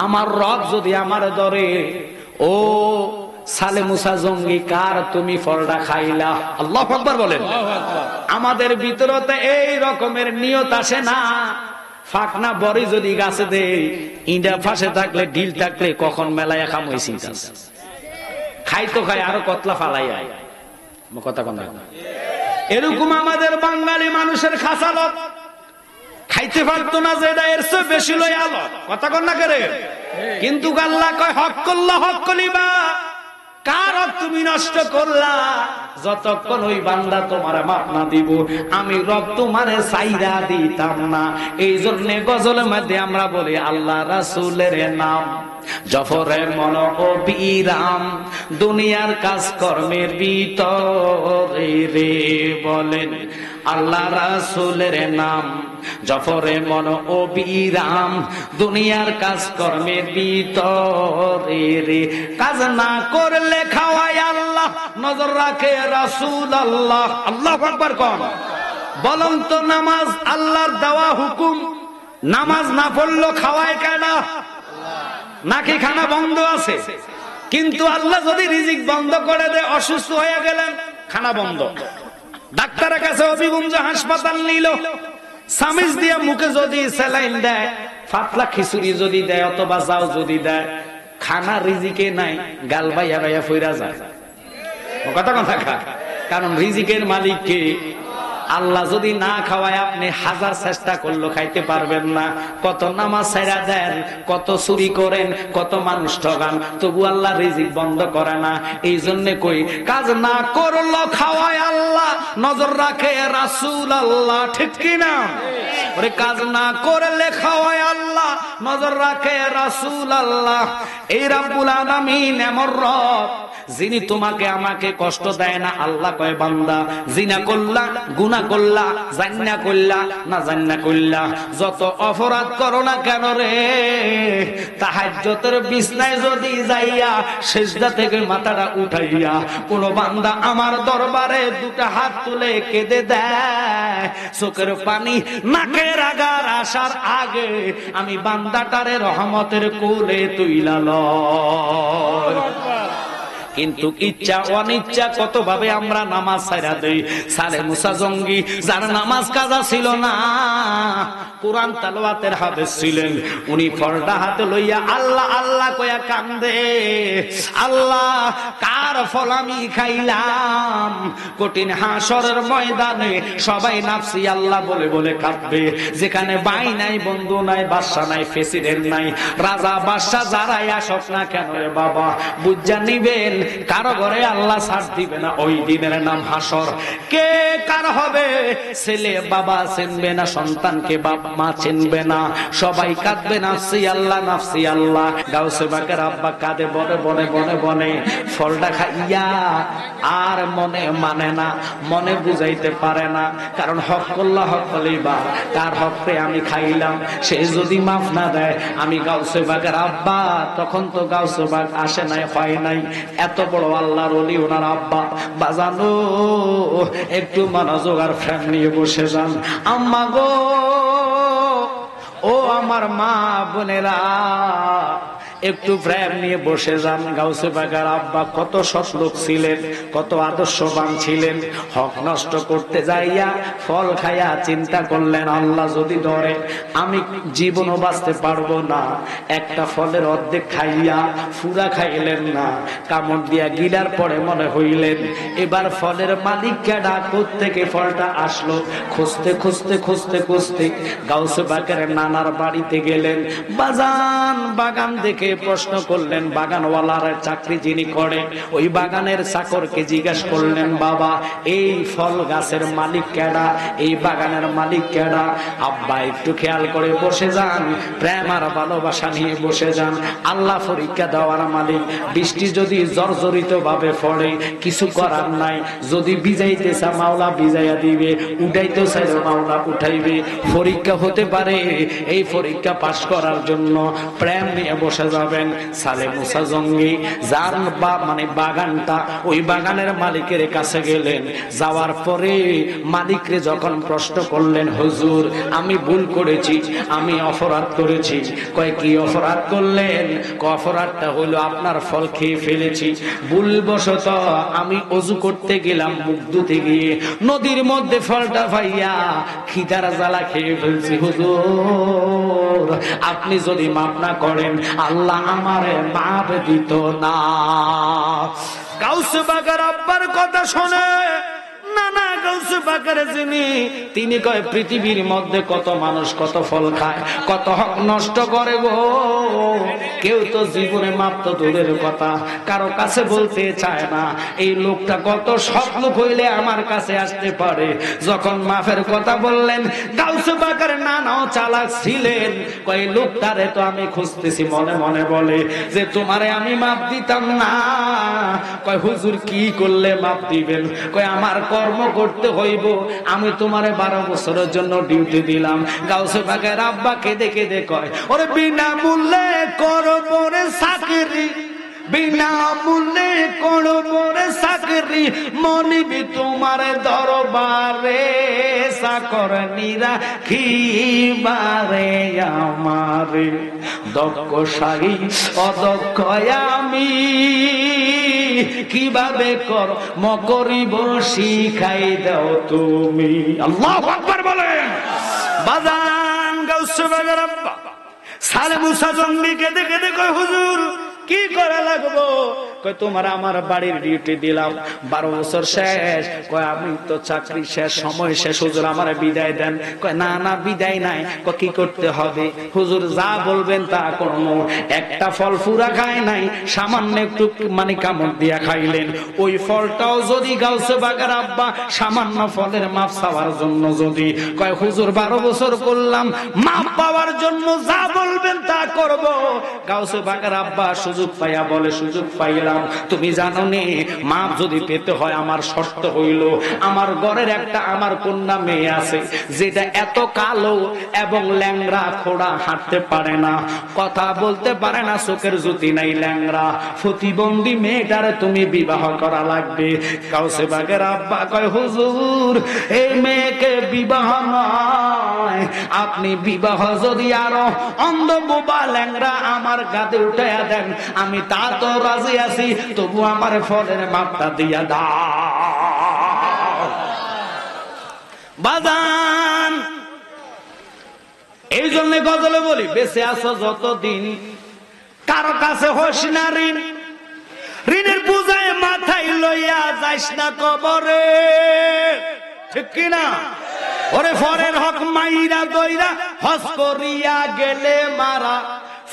আমার রব যদি আমার ধরে, ও সালে মুসা জঙ্গি কার তুমি ফলটা খাইলা? আল্লাহু আকবার বলেন। আমাদের ভিতরতে এই রকমের নিয়ত আসে না। ফাঁকনা বড়ি যদি গাছে দেই, ইন্ডা ফাঁসে থাকলে ঢিল থাকলে কখন মেলায় খাম হয়েছি, খাই তো খাই আরো কতলা ফালাই আয় কথা কথা। এরকম আমাদের বাঙালি মানুষের খাসালত, খাইতে পারতো না যেটা এর চেয়ে বেশি লই আলো কথা কন না করে। কিন্তু আল্লাহ কয় হক করলা হক কলিবা, কার হক তুমি নষ্ট করলা? যতক্ষণ ওই বান্দা তোমার মাপ না দিব, আমি রব তোমারে সাইরা দিতাম না। এই জন্য গজলের মধ্যে আমরা বলি আল্লাহ রাসূলের নাম জফরে মন অবিরাম, দুনিয়ার কাজ কর্মের ভিতরে রে বলেন আল্লাহ রাসূলের নাম জফরে মন অবিরাম, দুনিয়ার কাজ কর্মের ভিতরে রে। কাজ না করলে খাওয়ায় আল্লাহ, নজর রাখে রাসূল আল্লাহ। আল্লাহু আকবার কোন বলুন তো, নামাজ আল্লাহর দেওয়া হুকুম, নামাজ না পড়লো খাওয়ায় কেডা? নাকি খানা বন্ধ আছে? কিন্তু আল্লাহ যদি রিজিক বন্ধ করে দেয়, অসুস্থ হয়ে গেলেন, খানা বন্ধ, ডাক্তারের কাছে হবিগঞ্জ হাসপাতাল নিল, সামিজ দিয়ে মুখে যদি স্যালাইন দেয়, পাতলা খিচুড়ি যদি দেয় অথবা যাও যদি দেয়, খানা রিজিকে নাই, গাল বাইয়া বাইয়া ফইরা যায় কথা কথা খা। কারণ রিজিকের মালিক কে? আল্লাহ যদি না খাওয়ায় আপনি হাজার চেষ্টা করলো খাইতে পারবেন না। কত নামাজ ছাইরা দেন, কত চুরি করেন, কত মানুষ ঠগান, তবু আল্লাহ রিজিক বন্ধ করে না। এই জন্য কই কাজ না করলো খাওয়ায় আল্লাহ, নজর রাখে রাসূল আল্লাহ। ঠিক কিনা? ওরে কাজ না করলে খাওয়ায় আল্লাহ, নজর রাখে রাসূল আল্লাহ। এই রব্বুল আলামিন এমন রব যিনি তোমাকে আমাকে কষ্ট দেয় না। আল্লাহ কয় বান্দা জিনা করলা, গুনাহ করলা, জান্না করলা না জান্না করলা, যত অপরাধ করো না কেন রে, তাহাজ্জুদের বিছনায় যদি যাইয়া সিজদা থেকে মাথাটা উঠাইয়া কোন বান্দা আমার দরবারে দুটা হাত তুলে কেঁদে দেয়, চোখের পানি নাকের আগার আসার আগে আমি বান্দাটারে রহমতের কোলে তুইলা লয়। কিন্তু ইচ্ছা অনিচ্ছা কত ভাবে আমরা নামাজ ছাইরা দেই। সালে মুসা জঙ্গি যার নামাজ কাজা ছিল না, কোরআন তেলাওয়াতের হাফেজ ছিলেন, উনি ফলটা হাতে লইয়া আল্লাহ আল্লাহ কইয়া কান্দে, আল্লাহ কার ফল আমি খাইলাম? কঠিন হাসরের ময়দানে সবাই নাফসি আল্লাহ বলে বলে কাঁদবে। যেখানে ভাই নাই, বন্ধু নাই, বাদশা নাই, প্রেসিডেন্ট নাই, রাজা বাদশা যারাই আসক না কেন রে বাবা, বুঝা নিবেন কারো ঘরে আল্লাহ ছাড় দিবে না। ওই দিনের নাম হাসর। কে কার হবে? ছেলে বাবা চিনবে না, সন্তানকে বাপ মা চিনবে না, সবাই কাঁদবে নাফসি আল্লাহ নাফসি আল্লাহ। গাউসে বাকের আব্বা কাঁদে বনে বনে বনে বনে, ফলটা খাইয়া আর মনে মানে না, মনে বুঝাইতে পারে না। কারণ হক করলা হক কলিবা, তার হকরে আমি খাইলাম, সে যদি মাফ না দেয় আমি গাউসে বাকের আব্বা, তখন তো গাউসে বাগ আসে নাই, হয় নাই। এত বড় আল্লাহর ওলি ওনার আব্বা। বাজানো একটু মনোযোগ আর ফ্যান নিয়ে বসে যান। আম্মা গো, ও আমার মা বোনেরা, একটু প্রেম নিয়ে বসে যান। গাউসে বাগার আব্বা কত সৎ লোক ছিলেন, কত আদর্শবান ছিলেন। হক নষ্ট করতে যাইয়া ফল খাইয়া চিন্তা করলেন আল্লাহ যদি ধরে আমি জীবনও বাঁচতে পারবো না। একটা ফলের অর্ধেক খাইয়া ফুরা খাইলেন না, কামড় দিয়া গিলার পরে মনে হইলেন এবার ফলের মালিক কেডা, কোত্থেকে ফলটা আসলো? খুঁজতে খুঁজতে খুঁজতে খুঁজতে গাউসে বাগার নানার বাড়িতে গেলেন। বাজান বাগান দেখে প্রশ্ন করলেন, বাগানওয়ালার চাকরি যিনি করে ওই বাগানের চাকরকে জিজ্ঞেস করলেন, বাবা এই ফল গাছের মালিক কেডা, এই বাগানের মালিক কেডা? আব্বা একটু খেয়াল করে বসে যান, প্রেম আর ভালোবাসা নিয়ে বসে যান। আল্লাহ পরীক্ষা দেওয়ার মালিক। বৃষ্টি যদি জর্জরিত ভাবে পড়ে কিছু করার নাই, যদি ভিজাইতে চা মাওলা ভিজাইয়া দিবে, উঠাইতে চাইলে মাওলা উঠাইবে। পরীক্ষা হতে পারে এই পরীক্ষা পাশ করার জন্য প্রেম নিয়ে বসে যাবেন। সালে মুসা জঙ্গি যার মানে বাগানটা, ওই বাগানের মালিকের কাছে গেলেন। যাওয়ার পরে মালিকরে যখন প্রশ্ন করলেন, হুজুর আমি ভুল করেছি, আমি অপরাধ করেছি। কয় কি অপরাধ করলেন? অপরাধটা হলো আপনার ফল খেয়ে ফেলেছি। ভুলবশত আমি অজু করতে গেলাম, মুখ ধুতে গিয়ে নদীর মধ্যে ফলটা পাইয়া খিদার জ্বালা খেয়ে ফেলছি। হুজুর আপনি যদি মাফ না করেন আল্লাহ আমারে মাফ দিত না। গাউসে বাগের আব্বার কথা শোনে না না, গাউসে বাগের তিনি কয় পৃথিবীর মধ্যে কত মানুষ কত ফল খায়, কত হক নষ্ট করে গো, কেউ তো জীবনে মাপ তো দূরের কথা কারো কাছে বলতে চায় না। এই লোকটা কত স্বপ্ন হইলে আমার কাছে আসতে পারে। যখন মাফের কথা বললেন, গাউসে বাগের নানাও চালাক ছিলেন। কয় লোকটারে তো আমি খুঁজতেছি, মনে মনে বলে যে তোমারে আমি মাপ দিতাম না। কয় হুজুর কি করলে মাপ দিবেন? কয় আমার কর্ম করতে হইব, আমি তোমারে 12 বছরের জন্য ডিউটি দিলাম। গাউসে বাগের আব্বা কেঁদে কেঁদে কয়, ওরে বিনা মূল্যে করব রে চাকরি, বিনা মূল্যে করব রে চাকরি, মনিবি তোমার দরবারে চাকরনীরা খিবারে আমারে। দক্ষ সারি অদক্ষ আমি, কিভাবে কর্ম করিব শিখাই দাও তুমি। আল্লাহু আকবার বলেন। বাজান গাউসে বাগের আব্বা সালে মুসা জঙ্গি কেঁদে কেঁদে কয়, হুজুর কি করা লাগবো? কয় তোমার আমার বাড়ির ডিউটি দিলাম, 12 বছর শেষ। কয় আমি তো চাকরি শেষ, সময় শেষ, হুজুর আমার বিদায় দেন। কয় না না বিদায় নাই। কয় কি করতে হবে? হুজুর যা বলবেন তা করবো। একটা ফল পুরা খায় নাই, সামান্য একটু মানে কামড় দিয়া খাইলেন। ওই ফলটাও যদি গাউসে বাগের আব্বা সামান্য ফলের মাপ চাওয়ার জন্য যদি কয় হুজুর 12 বছর করলাম, মাপ পাওয়ার জন্য যা বলবেন তা করব। গাউসে বাগের আব্বা সুযোগ পাইয়া বলে, সুযোগ পাইলাম। তুমি জানো নে মাপ যদি পেতে হয় আমার শর্ত হইল, আমার ঘরের একটা আমার কন্যা মেয়ে আছে যেটা এত কালো এবং ল্যাংড়া, খোড়া, হাঁটতে পারে না, কথা বলতে পারে না, চোখের জ্যোতি নাই, ল্যাংড়া, প্রতিবন্ধী মেয়েটারে তুমি বিবাহ করা লাগবে। গাউসে বাগের আব্বা কয়, হুজুর এই মেয়েকে বিবাহ নয়, আপনি বিবাহ যদি আরো অন্ধ বোবা ল্যাংড়া আমার গাতে উঠাইয়া দেন আমি তা তো রাজি আছি, তবু আমার ফলের মাপটা দিয়া দাও। বাজান এই জন্য গজলে বলি, বেঁচে আছো যতদিন কারো কাছে হোস না ঋণ, ঋণের পূজায় মাথায় লইয়া যাইস না কবরে, ঠিক কিনা? ওরে ফরের হক মাইরা দইরা হস করিয়া গেলে মারা,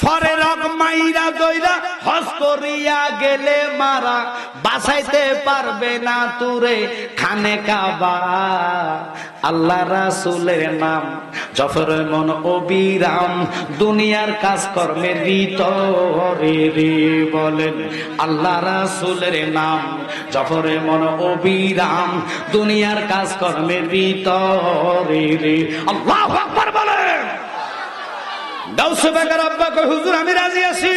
ফরের হক মাইরা দইরা হস করিয়া গেলে মারা, বাঁচাইতে পারবে না তুরে খানে কাবা। আল্লাহ রাসূলের নাম জফরে মন অবিরাম, দুনিয়ার কাজ কর্মের ভিতরে রে বলেন। আল্লাহ রাসূলের নাম জফরে মন অবিরাম, দুনিয়ার কাজ কর্মের ভিতরে রে। আল্লাহু আকবার বলেন। গাউসে বাগের আব্বা কয়, হুজুর আমি রাজি আছি।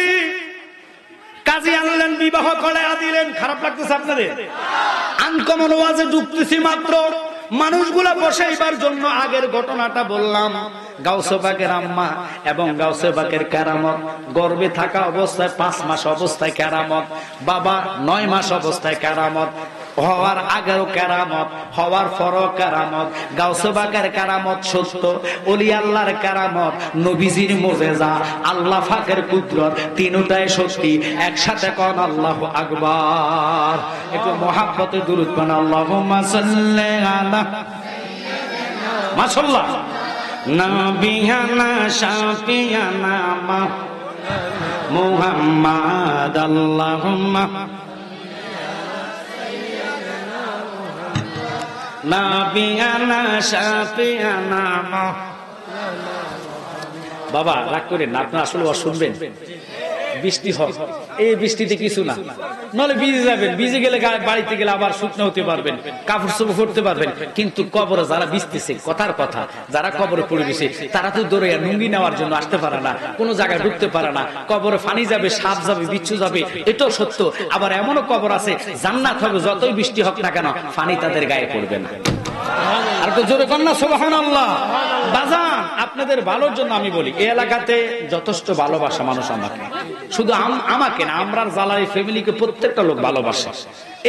কাজী আনলেন, বিবাহ করে দিলেন। খারাপ লাগতেছে আপনাদের? আনকমন ওয়াজে ঢুকতেছি মাত্র, মানুষগুলা বসাইবার জন্য আগের ঘটনাটা বললাম। গাউসে বাগের আম্মা এবং গাউসে বাগের কেরামত, গর্ভে থাকা অবস্থায় 5 মাস অবস্থায় কেরামত, বাবা 9 মাস অবস্থায় কেরামত, হওয়ার আগেও কেরামত, হওয়ার পরও কেরামত। গাউসে বাগের কেরামত সত্য, ওলি আল্লাহর কেরামত, নবীজির মুজিজা, আল্লাহ পাকের কুদরত, তিনটাই সত্যি। একসাথে কোন আল্লাহু আকবার। একটু মহাব্বতে দুরূদ পড়ুন, আল্লাহুম্মা সাল্লি আলা মাশাআল্লাহ নবিয়ানা শাফিয়ানা মুহাম্মাদ, আল্লাহুম্মা নবিয়ানা শাফিয়ানা। বাবা রাগ করেন না, আপনারা আসলে শুনবেন, বৃষ্টি হয়, এই বৃষ্টিতে কিছু না, নলে ভিজে যাবেন, ভিজে গেলে বাড়িতে গেলে আবার শুকনো হতে পারবেন, কাপড় চোপড় করতে পারবেন। কিন্তু কবরে যারা ভিজতেছে, কথার কথা, যারা কবরে পড়ে গেছে তারা তো দৌড়ে লুঙ্গি নেওয়ার জন্য আসতে পারে না, কোনো জায়গায় ঢুকতে পারে না। কবরে ফানি যাবে, সাপ যাবে, বিচ্ছু যাবে, এটাও সত্য। আবার এমনও কবর আছে জান্নাত হবে, যতই বৃষ্টি হোক না কেন ফানি তাদের গায়ে পড়বে না। আর তো জোরে কন্যা সুবহানাল্লাহ। বাজান, আপনাদের ভালোর জন্য আমি বলি, এই এলাকাতে যথেষ্ট ভালোবাসা মানুষ আমাকে, শুধু আমাকে না, আমরা জালালি ফ্যামিলিকে প্রত্যেকটা লোক ভালোবাসে।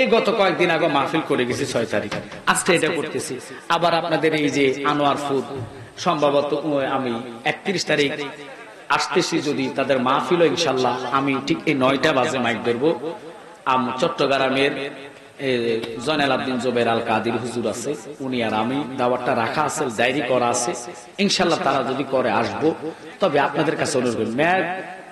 এই গত কয়েকদিন আগে মাহফিল করে গেছি 6 তারিখ, আজকে এটা করতেছি। আবার আপনাদের এই যে আনোয়ার ফুড, সম্ভবত আমি 31 তারিখ আসতেছি, যদি তাদের মাহফিল ইনশাল্লাহ আমি ঠিক এই 9টা বাজে মাইক ধরবো। চট্টগ্রামের জয়নাল আব্দিন জুবাইর আল কাদির হুজুর আছে, উনি আর আমি, দাওয়াতটা রাখা আছে, ডায়েরি করা আছে, ইনশাল্লাহ তারা যদি করে আসবো। তবে আপনাদের কাছে অনুরোধ, ম্যাগ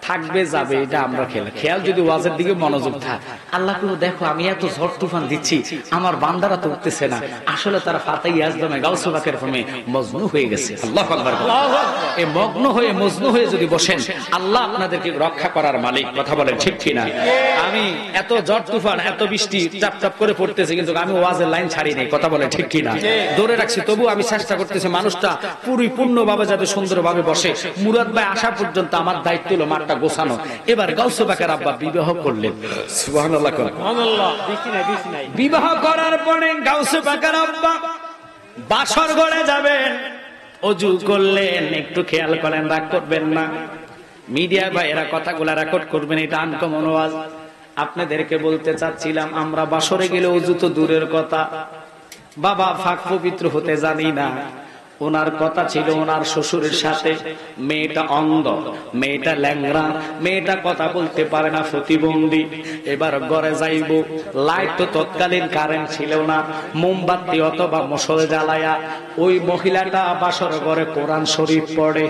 থাকবে যাবে এটা আমরা খেয়াল যদি ওয়াজের দিকে মনোযোগ থাক। আল্লাহ করে দেখো, আমি এত ঝড় তুফান দিচ্ছি, আমার বান্দারা তো উঠতেছে না, আসলে তারা ফাতাই আজদমে গাউসে পাকের ফর্মে মজনু হয়ে গেছে। আল্লাহু আকবার। এই মগ্ন হয়ে মজনু হয়ে যদি বসেন, আল্লাহ আপনাদেরকে রক্ষা করার মালিক। কথা বলেন ঠিক কিনা? আমি এত ঝড় তুফান, এত বৃষ্টি টাপ টাপ করে পড়তেছে, কিন্তু আমি ওয়াজের লাইন ছাড়ি নাই। কথা বলেন ঠিক কিনা? ধরে রাখছি, তবু আমি চেষ্টা করতেছি মানুষটা পরিপূর্ণভাবে যাতে সুন্দরভাবে বসে। মুরাদ ভাই আসা পর্যন্ত আমার দায়িত্ব হলো মাঠটা গোছানো। এবার গাউসে পাকের আব্বা বিবাহ করলেন, সুবহানাল্লাহ। বিবাহ করার পরে গাউসে পাকের আব্বা বাসর ঘরে যাবেন, অজু করলেন। একটু খেয়াল করেন, রাগ করবেন না, মিডিয়া ভাইয়েরা কথাগুলা রেকর্ড করবেন, এটা আনকমন ওয়াজ। আপনাদেরকে বলতে চাচ্ছিলাম, আমরা বাসরে গেলে অজু তো দূরের কথা, বাবা ফাঁক পবিত্র হতে জানি না। ওনার কথা ছিল ওনার শ্বশুরের সাথে, মেয়েটা অন্ধ, মেয়েটা ল্যাংড়া, মেয়েটা কথা বলতে পারে না, প্রতিবন্ধী। এবার ঘরে যাইব, লাইট তো তৎকালীন কারেন্ট ছিল না, মোমবাতি অথবা মশল জ্বালায়া ওই মহিলাটা বাসর ঘরে কোরআন শরীফ পড়ে।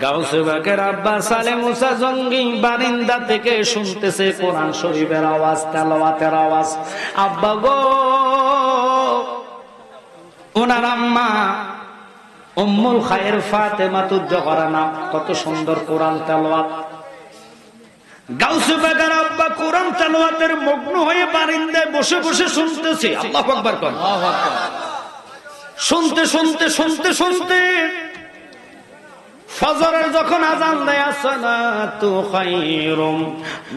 গাউসে পাকের আব্বা সালে মুসা জঙ্গি বারিন্দা থেকে শুনতেছে কোরআন শরীফের আওয়াজ, তেলাওয়াতের আওয়াজ। আব্বা গো, ওনার আম্মা উম্মুল খায়ের ফাতেমাতুজ জোহরা নাম, কত সুন্দর কোরআন তেলাওয়াত। গাউসে পাকের আব্বা কোরআন তেলাওয়াতের মগ্ন হয়ে বারিন্দায় বসে বসে শুনতেছে। আল্লাহু আকবার। শুনতে শুনতে শুনতে শুনতে ফজরের যখন আযান দেয়, আসসালাতু খায়রুম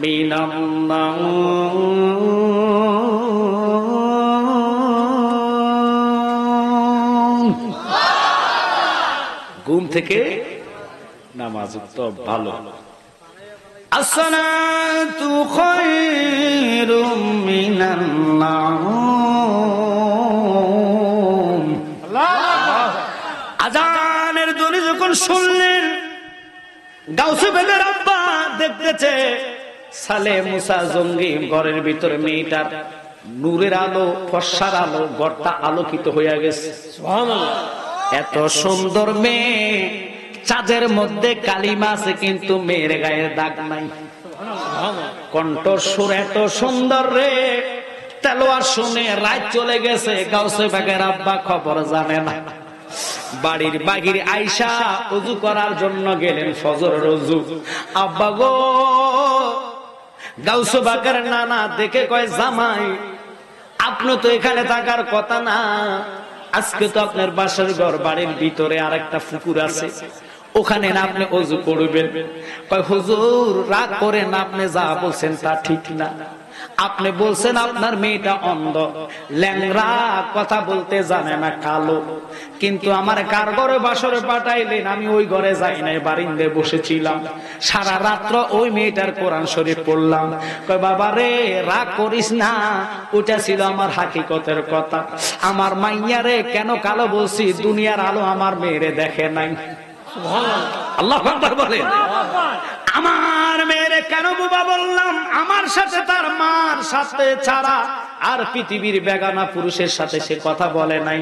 মিনান নাওম, ঘুম থেকে নামাজ তো ভালো। আসসালাতু খায়রুম মিনান নাওম। আযানের ধ্বনি যখন শুনলেন, গাউসে পাকের আব্বা দেখতেছে সালে মুসা জঙ্গি ঘরের ভিতরে মেয়েটার নূরের আলো, ফর্সার আলো, ঘরটা আলোকিত হয়ে গেছে। সুবহানাল্লাহ। এত সুন্দর মেয়ে, চাঁদের মধ্যে কালিমা আছে কিন্তু মেয়ের গায়ে দাগ নাই। কণ্ঠস্বর এত সুন্দর রে, তেলাওয়াত শুনে রাত চলে গেছে, গাউসে পাকের আব্বা খবর জানে না। বাড়ির বাহির আইসা ওযু করার জন্য গেলেন, ফজরের ওযু। আব্বা গো, গাউসে পাকের নানা দেখে কয়, জামাই আপনি তো এখানে থাকার কথা না, আজকে তো আপনার বাসার ঘর বাড়ির ভিতরে আরেকটা পুকুর আছে, ওখানে না আপনি ওযু করবেন। কয় হুজুর রাগ করেন, আপনি যা বলছেন তা ঠিক না। আপনি বলছেন আপনার মেয়েটা অন্ধ, ল্যাংড়া, কথা বলতে জানে না, কালো, কিন্তু আমার কার ঘরে বাসরে পাঠাইলেন, আমি ওই ঘরে যাই নাই, বারিন্দায় বসেছিলাম, সারা রাত্র ওই মেয়েটার কোরআন শরীফ পড়লাম। কয় বাবা রে, রাগ করিস না, ওটা ছিল আমার হাকিকতের কথা। আমার মাইয়া রে কেন কালো বলছি, দুনিয়ার আলো আমার মেয়েরে দেখে নাই। আল্লাহু আকবার বলেন। আমার মেয়েরে কেন বোবা বললাম, আমার সাথে তার মার সাথে ছাড়া আর পৃথিবীর বেগানা পুরুষের সাথে সে কথা বলে নাই।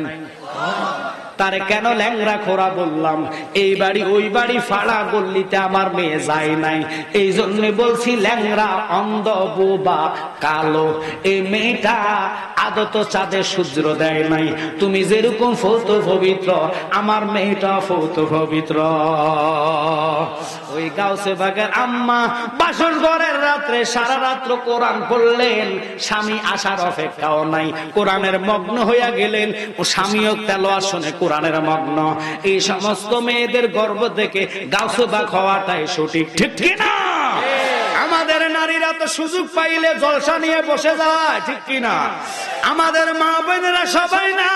তারে কেন ল্যাংড়া খোরা বললাম, এই বাড়ি ওই বাড়ি ফাড়া গল্লিতে আমার মেয়ে যায় নাই, এই জন্য বলছি ল্যাংড়া, অন্ধ, বোবা, কালো। এই মেয়েটা আদত চাঁদে সূর্য দেয় নাই। তুমি যেরকম ফৌত পবিত্র, আমার মেয়েটা ফৌত পবিত্র। ওই গাউসে বাগের আম্মা বাসর ঘরের রাত্রে সারা রাত্র কোরআন পড়লেন, স্বামী আসার অপেক্ষাও নাই, কোরআনের মগ্ন হইয়া গেলেন। ও স্বামীও তেলাওয়াত শুনে কোরআনের মগ্ন। এই সমস্ত মেয়েদের গর্ভ থেকে গাউসে বাগ হওয়াটাই সঠিক, ঠিক কি না? আমাদের নারীরা তো সুযোগ পাইলে জলসা নিয়ে বসে যায়, ঠিক কি না? আমাদের মা বোনেরা সবাই না,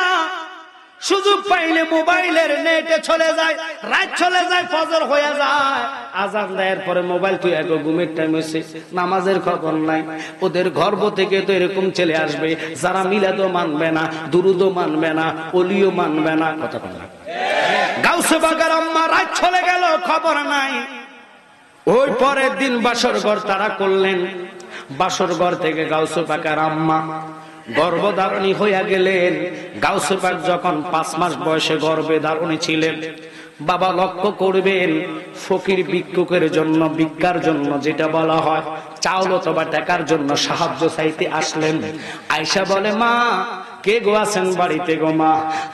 সুযোগ পাইলে মোবাইলের নেটে চলে যায়, রাত চলে যায়, ফজর হয়ে যায়, আজান দেওয়ার পরে মোবাইল তুই এক ঘুমের টাইম হয়েছে, নামাজের খবর নাই। ওদের গর্ভ থেকে তো এরকম চলে আসবে যারা মিলাদও মানবে না, দুরুদও মানবে না, ওলিও মানবে না। কথা বল না। গাউসে বাগের আম্মা রাত চলে গেল, খবর নাই। ওই পরের দিন বাসর ঘর তারা করলেন। বাসর ঘর থেকে গাউসে বাগের আম্মা গর্ভধারণী হইয়া গেলেন। গাউসে বাগ যখন 5 মাস বয়সে গর্ভে ধারণী ছিলেন, বাবা লক্ষ্য করবেন ফকির ভিক্ষুকের জন্য, ভিক্ষার জন্য যেটা বলা হয়, চাউল অথবা টাকার জন্য সাহায্য চাইতে আসলেন। আয়েশা বলে, মা কে গো আছেন বাড়িতে গো? মা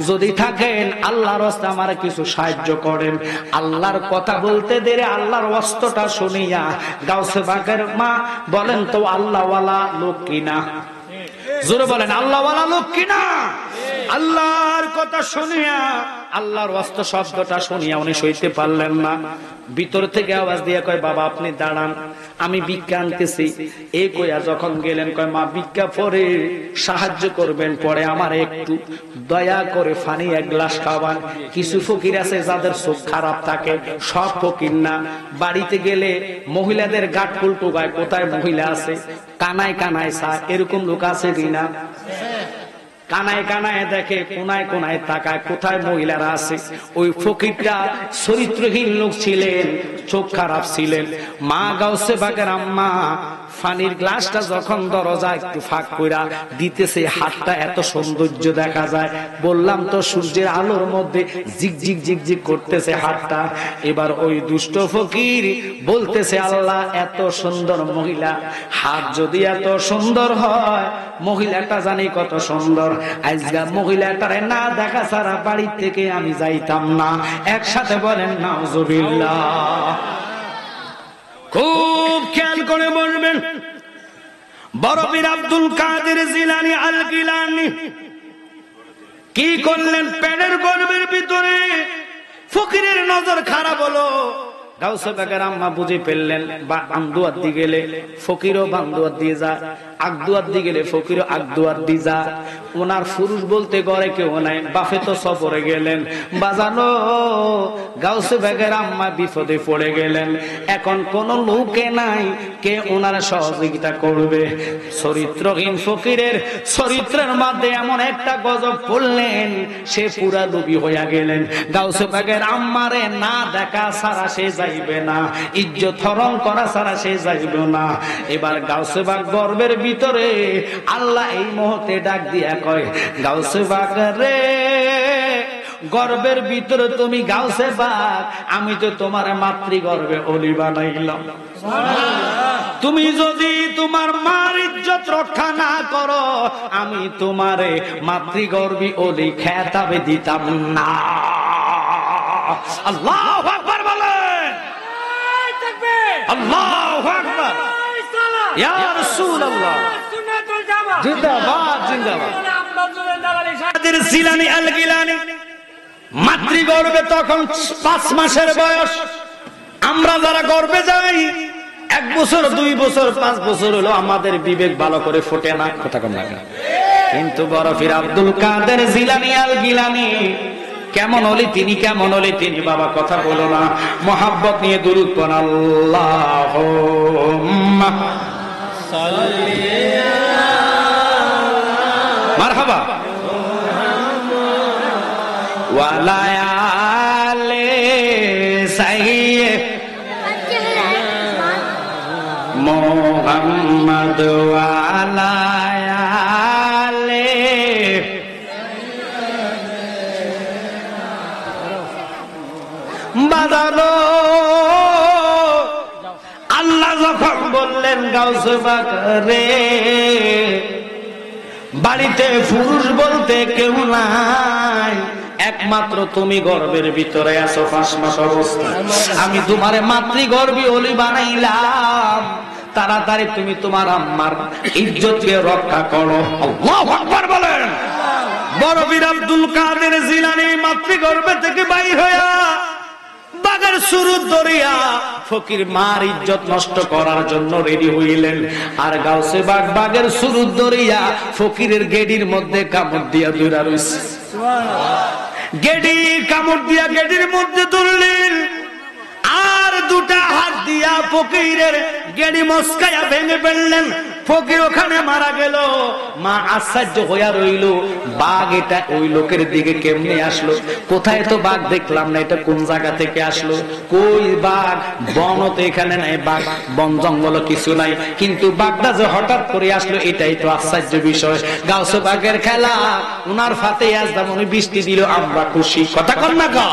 যদি থাকেন আল্লাহর রাস্তা আমার কিছু সাহায্য করেন। আল্লাহর কথা বলতে দেরে আল্লাহর ওয়াস্তটা শুনিয়া গাউসে বাগের মা বলেন, তো আল্লাহওয়ালা লোক কিনা? জোরে বলেন, আল্লাহওয়ালা লোক কিনা? আল্লাহর কথা শুনিয়া, আল্লাহর ওয়াস্ত শব্দটা শুনিয়া উনি সইতে পারলেন না। ভিতর থেকে আওয়াজ দিয়ে কয়, বাবা আপনি দাঁড়ান, আমি ভিক্ষা আনতেছি। এই কইয়া যখন গেলেন, কয় মা ভিক্ষা পরে সাহায্য করবেন, পরে আমার একটু দয়া করে পানি 1 গ্লাস খাওয়ান। কিছু ফকির আছে যাদের চোখ খারাপ থাকে, সব ফকির না। বাড়িতে গেলে মহিলাদের গাট কুলটু গায়, কোথায় মহিলা আছে, কানায় কানায় চা, এরকম লোক আছে কিনা? কানায় কানায় দেখে, কোনায় কোনায় তাকায়, কোথায় মহিলারা আছে। ওই ফকিরটা চরিত্রহীন লোক ছিলেন, চোখ খারাপ ছিলেন। মা গাউসে বাগের আম্মা পানির গ্লাসটা যখন দরজা একটু ফাঁক কইরা দিতেছে, হাতটা এত সৌন্দর্য দেখা যায়। বললাম তো সূর্যের আলোর মধ্যে জিগজিগ জিগজিগ করতেছে হাতটা। এবার ওই দুষ্ট ফকির বলতেছে, আল্লাহ এত সুন্দর মহিলা, হাত যদি এত সুন্দর হয়, মহিলাটা জানি কত সুন্দর, আজকে মহিলাটারে না দেখা ছাড়া বাড়ি থেকে আমি যাইতাম না। একসাথে বলেন নাউজুবিল্লাহ। খুব খেয়াল করে বলবেন, বড় পীর আব্দুল কাদের জিলানী আল গিলানী কি করলেন? পেটের গর্ভের ভিতরে ফকিরের নজর খারাপ হলো। গাউসে বাগের আম্মা বুঝে ফেললেন, বা আমদুয়ার দিয়ে গেলে ফকিরও বামদুয়ার দিয়ে যায়, আগদুয়ার দিয়ে গেলে ফকিরও আগদুয়ার দিয়ে যায়। ওনার পুরুষ বলতে ঘরে কেউ নাই, বাপে তো সফরে গেলেন। বাজানো গাউসে বাগের আম্মা বিপদে পড়ে গেলেন। এখন কোন লোকে নাই কে ওনার সহযোগিতা করবে। চরিত্রহীন ফকিরের চরিত্রের মধ্যে এমন একটা গজব করলেন, সে পুরা ডুবি হইয়া গেলেন। গাউসে বাগের আম্মারে না দেখা ছাড়া সে যাইবে না, ইজ্জত হরণ করা ছাড়া সে যাইবে না। এবার গাউসে বাগ গর্বের ভিতরে আল্লাহ এই মুহূর্তে ডাক দিয়া কয়, গাউসে বাগ রে, গর্বের ভিতরে তুমি গাউসে বাগ, আমি তো তোমার মাতৃগর্ভে ওলি বানাইলাম। তুমি যদি তোমার মার ইজ্জত রক্ষা না করো, আমি তোমারে মাতৃগর্ভী ওলি খেতাবে দিতাম না। আল্লাহু আকবার বলেন, আল্লাহু আকবার, ইয়া রাসূলুল্লাহ, জিন্দাবাদ জিন্দাবাদ। কাদের জিলানী আল গিলানী মাতৃগর্ভে তখন 5 মাসের বয়স। আমরা যারা গর্ভে যাই 1 বছর 2 বছর 5 বছর হলো, আমাদের বিবেক ভালো করে ফোটে না, কথা কম লাগে। কিন্তু বড় পীর আব্দুল কাদের জিলানী আল গিলানী কেমন হলি তিনি, কেমন হলি তিনি, বাবা কথা বলো না, মোহাব্বত নিয়ে দুরূদ পড়ুন। আল্লাহুম্মা সাল্লি মারহাবা ওয়া আলা আলি সাইয়্যিদ মুহাম্মদ ওয়া আলা আলি বাজানো। আল্লাহ যখন বললেন গাউসে বাগ রে, বাড়িতে পুরুষ বলতে কেউ নাই, একমাত্র তুমি গর্ভের ভিতরে আছো 5 মাস অবস্থায়, আমি তোমারে মাতৃগর্ভী ওলি বানাইলাম, তাড়াতাড়ি তুমি তোমার আম্মার ইজ্জতকে রক্ষা করো। আল্লাহু আকবার বলেন। বড় পীর আব্দুল কাদের জিলানী মাতৃগর্ভে থেকে বাইর হইয়া বাগের সুরুত দরিয়া ফকির মার ইজ্জত নষ্ট করার জন্য রেডি হইলেন। আর গাউসে বাগ বাগের সুরুত দরিয়া ফকিরের গেডির মধ্যে কামড় দিয়া দৌড়া রইছে। গেডি কামড় দিয়া গেডির মধ্যে ধরলেন, আর দুটা হাত দিয়া ফকিরের গেডি মস্কায়া ভেঙে ফেললেন। ফকির ওখানে মারা গেল। মা আশ্চর্য হইয়া রইল, বাঘ এটা ওই লোকের দিকে কেমনে আসলো? কোথায় তো বাঘ দেখলাম না, এটা কোন জায়গা থেকে আসলো? কই বাঘ? বন তো এখানে নাই, বাঘ বন জঙ্গল কিছু নাই, কিন্তু বাঘটা যে হঠাৎ করে আসলো এটাই তো আশ্চর্য বিষয়। গাউসে বাঘের খেলা, উনার ফাতে আজদাম উনি বৃষ্টি দিল, আমরা খুশি। কথা কন না কা?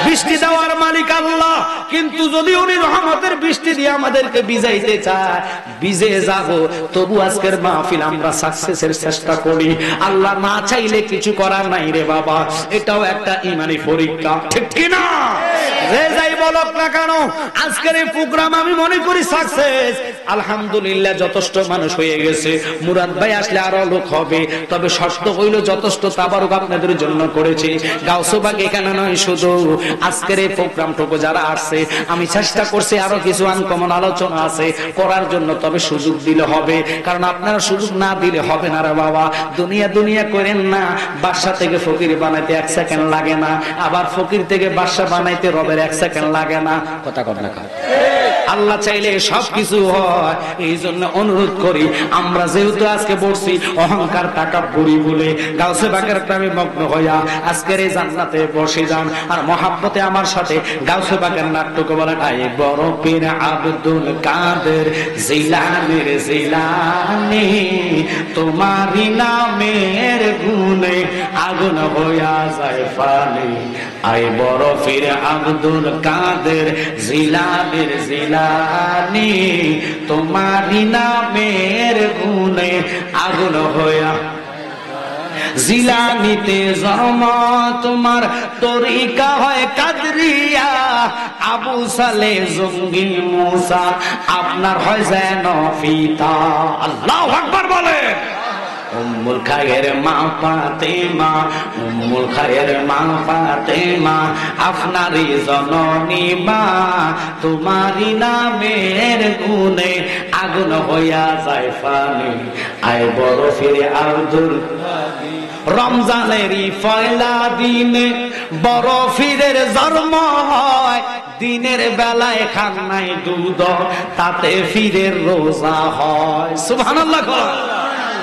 বৃষ্টি দেওয়ার মালিক আল্লাহ, কিন্তু যদি উনি রহমতের বৃষ্টি দিয়ে আমাদেরকে ভিজাইতে চায়, ভিজে যাব। তবু আজকের মাহফিল আমরা সাকসেসের চেষ্টা করি। আল্লাহ না চাইলে কিছু করার নাই রে বাবা, এটাও একটা ইমানি পরীক্ষা, ঠিক কি না? যে যাই বলক না কেন, আজকের এই প্রোগ্রাম আমি মনে করি সাকসেস। আলহামদুলিল্লাহ যথেষ্ট মানুষ হয়ে গেছে। মুরাদ ভাই আসলে আরো লোক হবে, তবে শর্ত হইল যথেষ্ট তাবারুক আপনাদের জন্য করেছি। গাউসে বাগ এখানে নয়, শুধু আজকের এই প্রোগ্রামটুকু যারা আসছে, আমি চেষ্টা করছি আরো কিছু আনকমন আলোচনা আছে করার জন্য, তবে সুযোগ দিলে হবে। কারণ আপনারা সুযোগ না দিলে হবে না রে বাবা। দুনিয়া দুনিয়া করেন না। বাদশা থেকে ফকির বানাইতে 1 সেকেন্ড লাগে না, আবার ফকির থেকে বাদশা বানাইতে রবের 1 সেকেন্ড লাগে না। কথা কর না? আল্লাহ চাইলে সবকিছু হয়। এই জন্য অনুরোধ করি, আমরা যেহেতু আজকে বলছি অহংকার টাকা বুড়ি বলে, গাউসে বাগের প্রেমে মগ্ন হইয়া আজকের এই জান্নাতে বসে যান, আর মহাব্বতে আমার সাথে গাউসে বাগের নাট্যকে বলেন, আই বড় পীর আব্দুল কাদের জিলানীর জিলানী, তোমারি নামের গুণে আগুন হইয়া যায় ফানি। আই বড় পীর আব্দুল কাদের জিলানীর জিলানী, তোমারি নামের গুণে আগুন হইয়া। জিলানীতে জন্ম তোমার, তরিকা হয় কাদরিয়া, আবু সালে জঙ্গি মুসা আপনার হয় যেন পিতা। আল্লাহু আকবার বলে। উম্মুল খায়ের মা ফাতেমা, উম্মুল খায়ের মা ফাতেমা আপনারই জননী মা, তোমারই নামের গুণে আগুন হইয়া যায় ফানি। আয় বড় ফিরে আব্দুল রমজানেরই পয়লা দিনে বড় ফিরের জন্ম হয়, দিনের বেলায় খান নাই দুধ, তাতে ফিরের রোজা হয়। সুবহানাল্লাহ।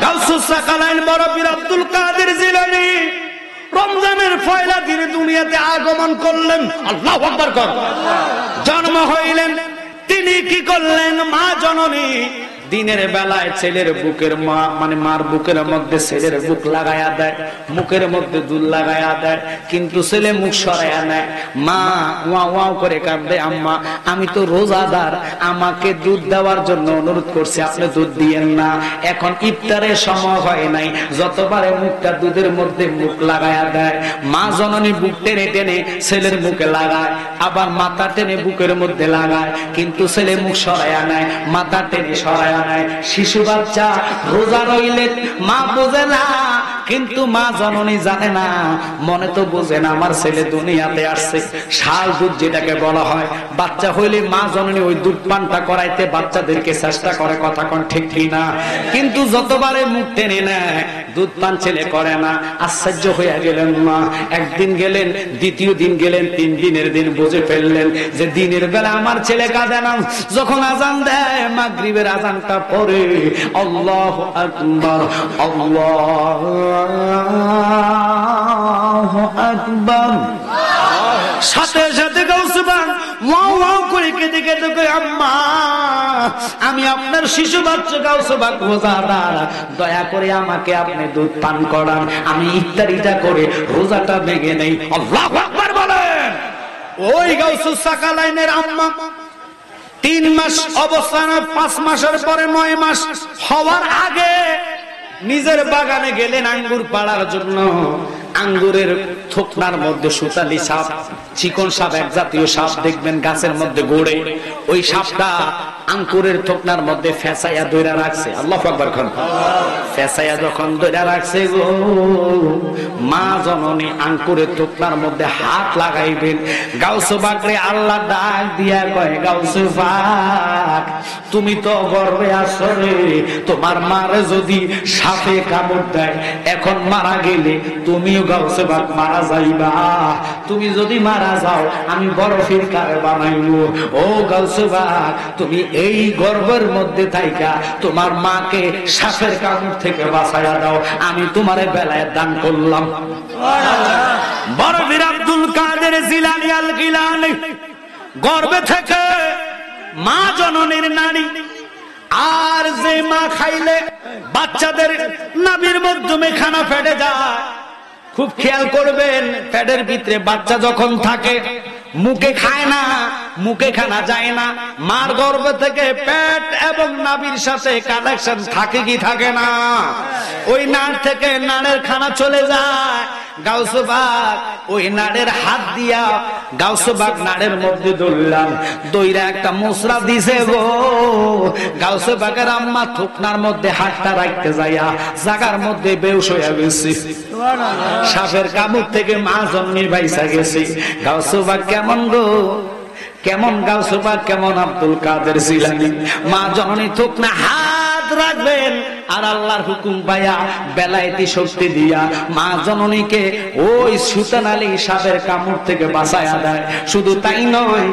গাউসুস সাকালাইন বড় পীর আব্দুল কাদের জিলানী রমজানের পয়লা দিনে দুনিয়াতে আগমন করলেন। আল্লাহু আকবার কর। জন্ম হইলেন, তিনি কি করলেন? মা জননী দিনের বেলায় ছেলের বুকের মা, মানে মার বুকের মধ্যে ছেলের বুক লাগায়া দেয়, মুখের মধ্যে দুধ লাগায়া দেয়, কিন্তু ছেলে মুখ সরাইয়া নেয়। মা ওয়া ওয়া করে কাঁদে, আম্মা আমি তো রোজাদার, আমাকে দুধ দেওয়ার জন্য অনুরোধ করছি, আপনি দুধ দিয়েন না, এখন ইফতারের সময় হয় নাই। যতবারে মুখটা দুধের মধ্যে মুখ লাগায়া দেয়, মা জননী বুক টেনে টেনে ছেলের মুখে লাগায়, আবার মাথা টেনে বুকের মধ্যে লাগায়, কিন্তু ছেলে মুখ সরাইয়া নেয়, মাথা টেনে সরাইয়া। শিশু বাচ্চা রোজা রইলে মা বোঝে না, কিন্তু মা জননী জানে না, মনে তো বোঝে না আমার ছেলে দুনিয়াতে আসছে। শাল দুধ যেটাকে বলা হয়, বাচ্চা হইলে মা জননী ওই দুধ পানটা করাইতে বাচ্চাদেরকে চেষ্টা করে। কথা কোন ঠিক না? কিন্তু যতবারে মুখ টেনে নেয়, দুধ পান ছেলে করে না। আশ্চর্য হইয়া গেলেন মা। একদিন গেলেন, দ্বিতীয় দিন গেলেন, 3 দিনের দিন বুঝে ফেললেন যে দিনের বেলা আমার ছেলে কাঁদে না। যখন আজান দেয়, মাগরিবের আজানটা পড়ে, আল্লাহু আকবার, আল্লাহু আকবার, সাথে সাথে গাউসে বাগ ওয়াও ওয়াও করে কেঁদে কেঁদে কই, আম্মা আমি আপনার শিশু বাচ্চা গাউসে বাগ রোজাদার, দয়া করে আমাকে আপনি দুধ পান করান, আমি ইফতারিটা করে রোজাটা ভেঙে নেই। আল্লাহু আকবার বলেন। ওই গাউসুস সাকালাইনের আম্মা 3 মাস অবস্থান, 5 মাসের পরে 9 মাস হওয়ার আগে নিজের বাগানে গেলেন আঙ্গুর পাড়ার জন্য। আঙ্গুরের থোকনার মধ্যে সুতালি সাপ, চিকন সাপ, এক জাতীয় সাপ দেখবেন গাছের মধ্যে গড়ে, ওই সাপটা আঙ্কুরের থোকনার মধ্যে ফেসাইয়া দইরা রাখছে। আল্লাহু আকবার। ফেসাইয়া যখন দইরা রাখছে গো, মা জননী আঙ্কুরের থোকনার মধ্যে হাত লাগাইবেন, গাউসে পাকরে আল্লাহ ডাক দিয়া কয়, গাউসে পাক তুমি তো গর্বে আছো রে, তোমার মারে যদি সাপে কামড় দেয়, এখন মারা গেলে তুমিও গাউসে পাক মারা যাইবা। তুমি যদি মারা যাও আমি বরফের কারে বানাইবো। ও গাউসে পাক তুমি এই গর্ভের মধ্যে থাইকা তোমার মাকে সাপের কামড় থেকে বাঁচাইয়া দাও, আমি তোমারে বেলায় দান করলাম। বরফির আব্দুল কাদের জিলানী আল গিলানী গর্ভে থেকে মা জননীর নারী, আর যে মা খাইলে বাচ্চাদের নাভির মাধ্যমে খানা ফেটে যায়, খুব খেয়াল করবেন, পেটের ভিতরে বাচ্চা যখন থাকে মুখে খায় না, মুখে খানা যায় না, মার গর্ভ থেকে পেট এবং নাভির সাথে কানেকশন থাকে কি থাকে না? ওই নাড় থেকে নাড়ের খানা চলে যায়। গাউসে পাক ওই নাড়ের হাত দিয়া গাউসে পাক নাড়ের মধ্যে ধরলাম, দইরা একটা মুসরা দিছে গো। গাউসে পাকের আম্মা থুকনার মধ্যে হাতটা রাখতে যাইয়া জাগার মধ্যে বেহুশ হইয়া গেছে। সাপের কামড় থেকে মা জন্মে বাইসা গেছে। গাউসে পাক কেমন গো, কেমন গাউসে পাক, কেমন আব্দুল কাদের জিলানী। মা জননী থুকনা হাত রাখবেন আর আল্লাহর হুকুম পাইয়া বেলায়েতি শক্তি দিয়া মা জননীকে ওই সুতানালী সাপের কামড় থেকে বাঁচায়া দেয়। শুধু তাই নয়,